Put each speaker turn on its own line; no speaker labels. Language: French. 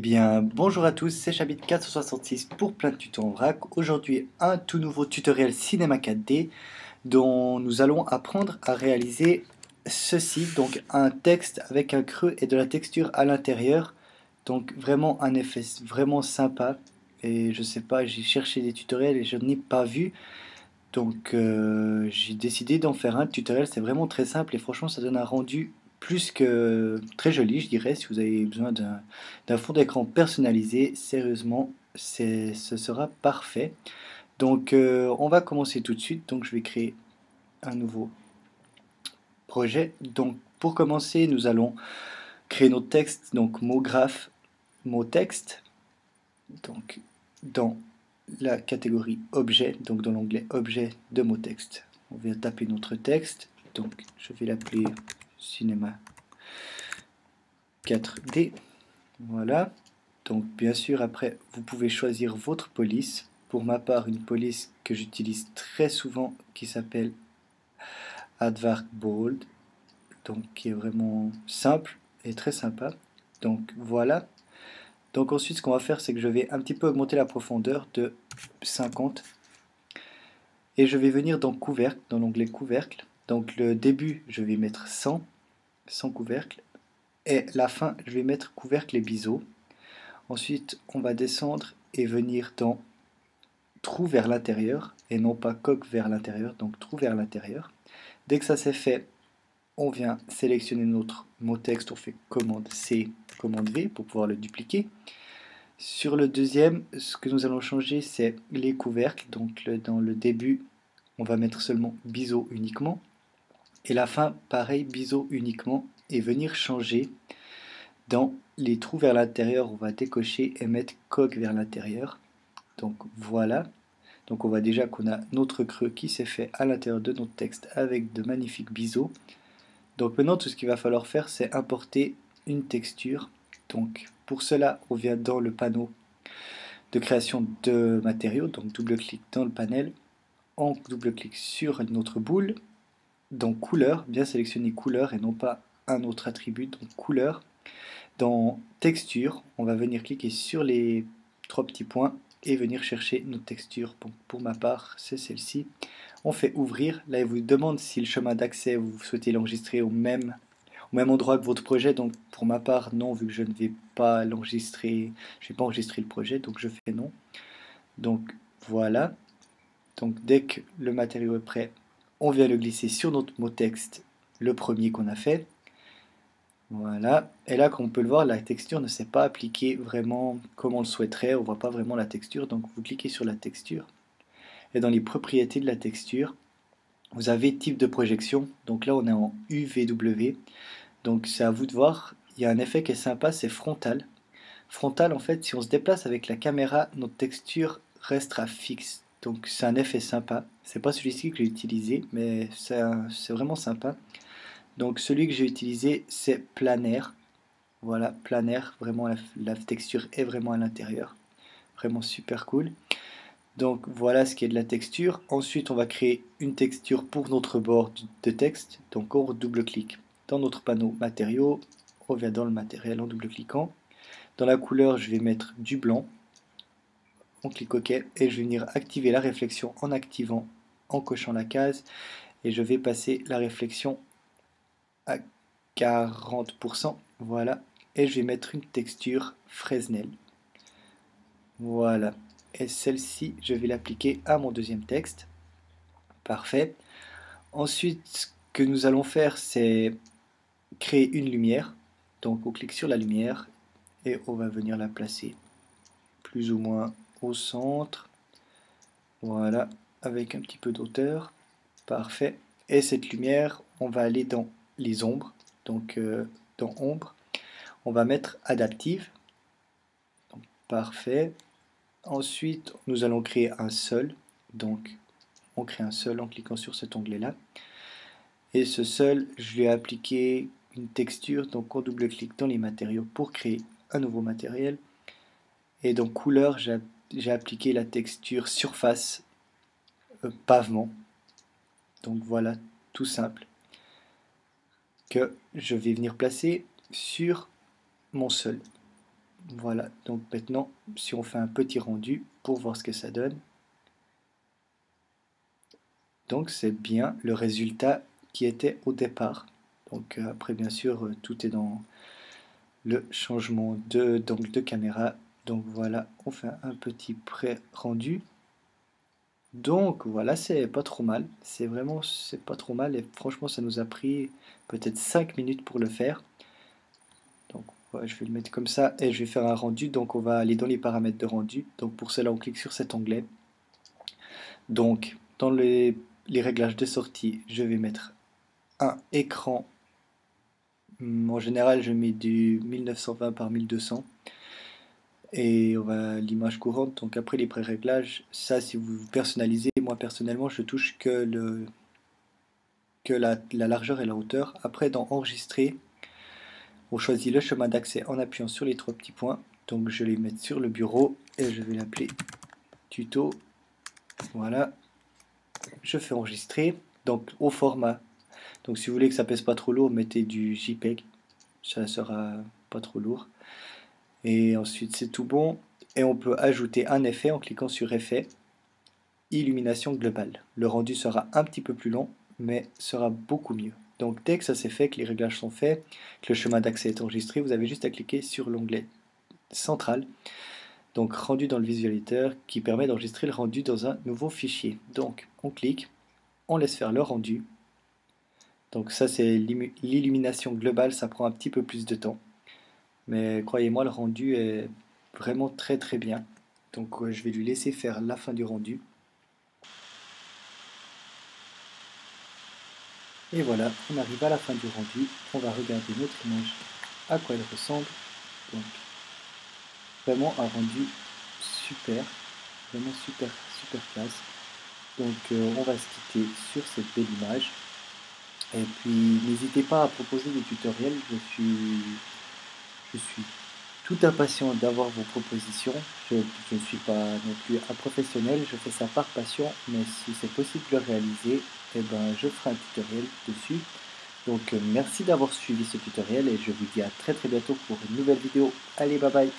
bien, bonjour à tous, c'est Chabit 466 pour plein de tutos en vrac. Aujourd'hui, un tout nouveau tutoriel Cinema 4D dont nous allons apprendre à réaliser ceci, donc un texte avec un creux et de la texture à l'intérieur. Donc vraiment un effet vraiment sympa. Et je sais pas, j'ai cherché des tutoriels et je n'ai pas vu. Donc j'ai décidé d'en faire un tutoriel, c'est vraiment très simple et franchement ça donne un rendu plus que très joli je dirais. Si vous avez besoin d'un fond d'écran personnalisé, sérieusement ce sera parfait. Donc on va commencer tout de suite, donc je vais créer un nouveau projet. Donc pour commencer nous allons créer notre texte, donc mot graphe, mot texte. Donc dans la catégorie objet, donc dans l'onglet objet de mot texte, on vient taper notre texte, donc je vais l'appeler cinéma 4D, voilà. Donc bien sûr après vous pouvez choisir votre police. Pour ma part une police que j'utilise très souvent qui s'appelle Advart Bold, donc qui est vraiment simple et très sympa. Donc voilà. Donc ensuite ce qu'on va faire c'est que je vais un petit peu augmenter la profondeur de 50. Et je vais venir dans couvercle, dans l'onglet couvercle. Donc le début, je vais mettre 100, 100 couvercles. Et la fin, je vais mettre couvercle et biseau. Ensuite, on va descendre et venir dans trou vers l'intérieur, et non pas coque vers l'intérieur, donc trou vers l'intérieur. Dès que ça c'est fait, on vient sélectionner notre mot texte, on fait commande C, commande V pour pouvoir le dupliquer. Sur le deuxième, ce que nous allons changer, c'est les couvercles. Donc dans le début, on va mettre seulement biseau uniquement. Et la fin, pareil, biseau uniquement. Et venir changer dans les trous vers l'intérieur, on va décocher et mettre coque vers l'intérieur. Donc voilà. Donc on voit déjà qu'on a notre creux qui s'est fait à l'intérieur de notre texte avec de magnifiques biseaux. Donc maintenant, tout ce qu'il va falloir faire, c'est importer une texture. Donc pour cela, on vient dans le panneau de création de matériaux. Donc double-clic dans le panel. On double-clic sur notre boule. Dans couleur, bien sélectionner couleur et non pas un autre attribut, donc couleur. Dans texture, on va venir cliquer sur les trois petits points et venir chercher notre texture. Bon, pour ma part, c'est celle-ci. On fait ouvrir. Là, il vous demande si le chemin d'accès, vous souhaitez l'enregistrer au même endroit que votre projet. Donc, pour ma part, non, vu que je ne vais pas l'enregistrer, je ne vais pas enregistrer le projet, donc je fais non. Donc, voilà. Donc, dès que le matériau est prêt, on vient le glisser sur notre mot texte, le premier qu'on a fait. Voilà. Et là, comme on peut le voir, la texture ne s'est pas appliquée vraiment comme on le souhaiterait. On ne voit pas vraiment la texture. Donc, vous cliquez sur la texture. Et dans les propriétés de la texture, vous avez type de projection. Donc là, on est en UVW. Donc, c'est à vous de voir. Il y a un effet qui est sympa, c'est frontal. Frontal, en fait, si on se déplace avec la caméra, notre texture restera fixe. Donc, c'est un effet sympa. C'est pas celui-ci que j'ai utilisé, mais c'est vraiment sympa. Donc celui que j'ai utilisé, c'est planaire. Voilà, planaire, vraiment la texture est vraiment à l'intérieur. Vraiment super cool. Donc voilà ce qui est de la texture. Ensuite, on va créer une texture pour notre bord de texte. Donc on double-clique dans notre panneau matériaux. On revient dans le matériel en double-cliquant. Dans la couleur, je vais mettre du blanc. On clique OK et je vais venir activer la réflexion en activant, en cochant la case. Et je vais passer la réflexion à 40%, voilà, et je vais mettre une texture Fresnel, voilà, et celle-ci, je vais l'appliquer à mon deuxième texte, parfait. Ensuite, ce que nous allons faire, c'est créer une lumière, donc on clique sur la lumière, et on va venir la placer plus ou moins au centre, voilà, avec un petit peu d'auteur, parfait, et cette lumière, on va aller dans les ombres, donc dans ombre, on va mettre adaptive. Donc, parfait. Ensuite, nous allons créer un seul. Donc, on crée un seul en cliquant sur cet onglet-là. Et ce seul, je lui ai appliqué une texture. Donc, on double-clique dans les matériaux pour créer un nouveau matériel. Et dans couleur, j'ai appliqué la texture surface pavement. Donc, voilà, tout simple. Que je vais venir placer sur mon seul. Voilà, donc maintenant, si on fait un petit rendu pour voir ce que ça donne. Donc c'est bien le résultat qui était au départ. Donc après, bien sûr, tout est dans le changement d'angle de caméra. Donc voilà, on fait un petit pré-rendu. Donc voilà, c'est pas trop mal. C'est pas trop mal. Et franchement, ça nous a pris peut-être 5 minutes pour le faire. Donc ouais, je vais le mettre comme ça et je vais faire un rendu. Donc on va aller dans les paramètres de rendu. Donc pour cela, on clique sur cet onglet. Donc dans les réglages de sortie, je vais mettre un écran. En général, je mets du 1920 par 1200 et on va l'image courante. Donc après les pré-réglages, ça si vous personnalisez, moi personnellement je touche que la largeur et la hauteur. Après dans enregistrer, on choisit le chemin d'accès en appuyant sur les trois petits points. Donc je vais les mettre sur le bureau et je vais l'appeler tuto. Voilà, je fais enregistrer. Donc au format. Donc si vous voulez que ça pèse pas trop lourd, mettez du JPEG, ça sera pas trop lourd. Et ensuite c'est tout bon. Et on peut ajouter un effet en cliquant sur effet, illumination globale. Le rendu sera un petit peu plus long, mais sera beaucoup mieux. Donc dès que ça c'est fait, que les réglages sont faits, que le chemin d'accès est enregistré, vous avez juste à cliquer sur l'onglet central, donc rendu dans le visualisateur, qui permet d'enregistrer le rendu dans un nouveau fichier. Donc on clique, on laisse faire le rendu. Donc ça c'est l'illumination globale, ça prend un petit peu plus de temps. Mais croyez-moi, le rendu est vraiment très très bien. Donc je vais lui laisser faire la fin du rendu. Et voilà, on arrive à la fin du rendu. On va regarder notre image, à quoi elle ressemble. Donc vraiment un rendu super, vraiment super super classe. Donc on va se quitter sur cette belle image. Et puis n'hésitez pas à proposer des tutoriels, je suis tout impatient d'avoir vos propositions. Je ne suis pas non plus un professionnel, je fais ça par passion, mais si c'est possible de le réaliser, eh ben, je ferai un tutoriel dessus. Donc merci d'avoir suivi ce tutoriel et je vous dis à très très bientôt pour une nouvelle vidéo. Allez, bye bye!